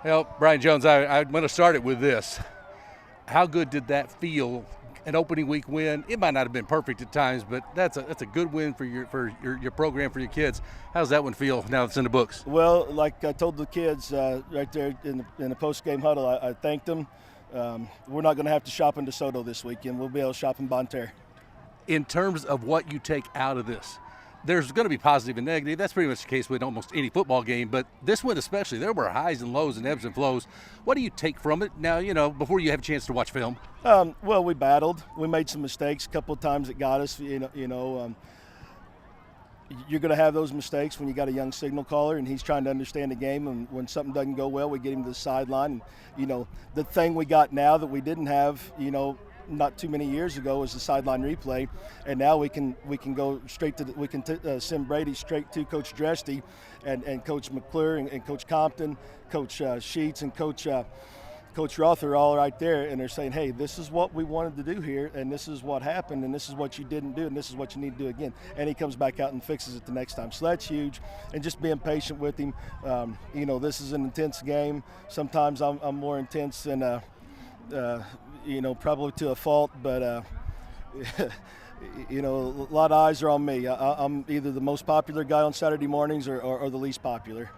Well, Brian Jones, I'm going to start it with this. How good did that feel? An opening week win. It might not have been perfect at times, but that's a good win for your program, for your kids. How's that one feel now it's in the books? Well, like I told the kids right there in the post-game huddle, I thanked them. We're not going to have to shop in DeSoto this weekend. We'll be able to shop in Bonne Terre. In terms of what you take out of this, there's going to be positive and negative. That's pretty much the case with almost any football game, but this one especially, there were highs and lows and ebbs and flows. What do you take from it now, before you have a chance to watch film? Well, we battled. We made some mistakes. A couple of times it got us. You're going to have those mistakes when you got a young signal caller and he's trying to understand the game. And when something doesn't go well, we get him to the sideline. And, the thing we got now that we didn't have, not too many years ago was the sideline replay, and now we can go straight to send Brady straight to Coach Dresty and Coach McClure and Coach Compton, Coach Sheets and Coach Roth are all right there, and they're saying, hey, this is what we wanted to do here, and this is what happened, and this is what you didn't do, and this is what you need to do again. And he comes back out and fixes it the next time. So that's huge, and just being patient with him. This is an intense game. Sometimes I'm more intense than probably to a fault, but a lot of eyes are on me. I'm either the most popular guy on Saturday mornings or the least popular.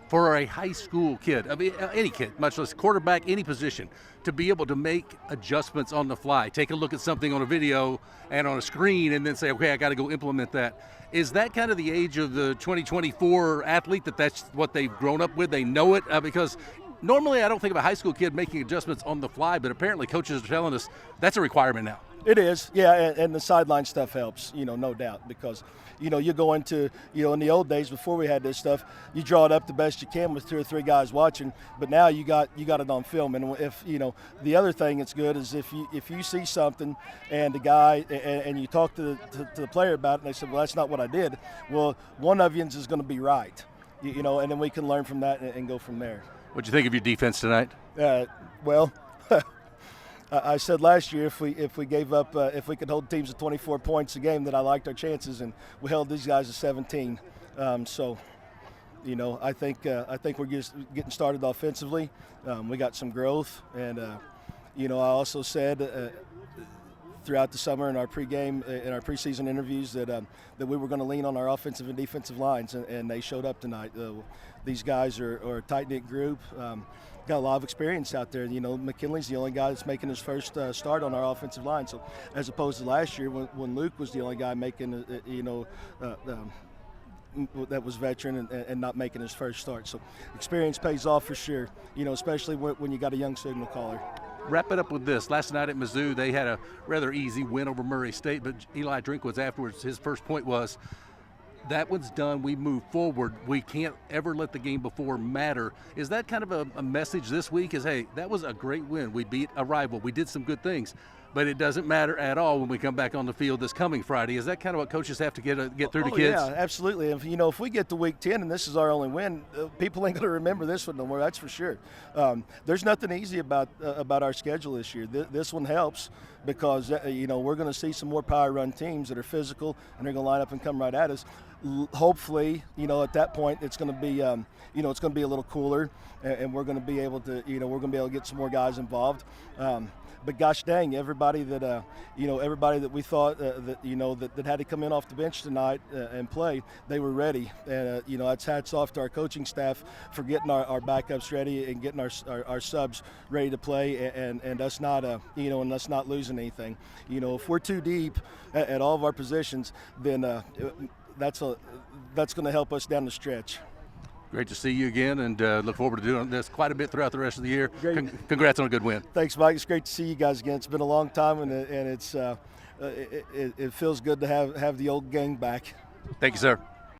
For a high school kid, any kid, much less quarterback, any position, to be able to make adjustments on the fly, take a look at something on a video and on a screen and then say, okay, I got to go implement that. Is that kind of the age of the 2024 athlete, that's what they've grown up with? They know it? Because normally I don't think of a high school kid making adjustments on the fly, but apparently coaches are telling us that's a requirement now. It is, yeah, and the sideline stuff helps, no doubt, because, you go into, in the old days before we had this stuff, you draw it up the best you can with 2 or 3 guys watching, but now you got it on film, and if, the other thing that's good is if you see something and the guy, and you talk to the player about it, and they said, well, that's not what I did, well, one of you is going to be right, and then we can learn from that and go from there. What'd you think of your defense tonight? Well, I said last year if we gave up if we could hold teams to 24 points a game, that I liked our chances, and we held these guys to 17. I think we're just getting started offensively. We got some growth, and I also said throughout the summer in our pregame, in our preseason interviews, that we were going to lean on our offensive and defensive lines, and they showed up tonight. These guys are a tight-knit group. Got a lot of experience out there. McKinley's the only guy that's making his first start on our offensive line. So as opposed to last year when Luke was the only guy making, that was veteran and not making his first start. So experience pays off for sure, especially when you got a young signal caller. Wrap it up with this. Last night at Mizzou, they had a rather easy win over Murray State, but Eli Drinkwitz afterwards, his first point was, that one's done, we move forward. We can't ever let the game before matter. Is that kind of a message this week is, hey, that was a great win. We beat a rival. We did some good things, but it doesn't matter at all when we come back on the field this coming Friday. Is that kind of what coaches have to get through to kids? Yeah, absolutely. If we get to week 10 and this is our only win, people ain't going to remember this one no more, that's for sure. There's nothing easy about our schedule this year. This one helps because, we're going to see some more power run teams that are physical and they're going to line up and come right at us. Hopefully, at that point it's going to be, it's going to be a little cooler, and we're going to be able to, get some more guys involved. But gosh dang, everybody that we thought that had to come in off the bench tonight and play, they were ready. And that's hats off to our coaching staff for getting our backups ready and getting our subs ready to play, and us not and us not losing anything. If we're too deep at all of our positions, then that's going to help us down the stretch. Great to see you again, and look forward to doing this quite a bit throughout the rest of the year. Congrats on a good win. Thanks, Mike. It's great to see you guys again. It's been a long time, and it's it feels good to have the old gang back. Thank you, sir.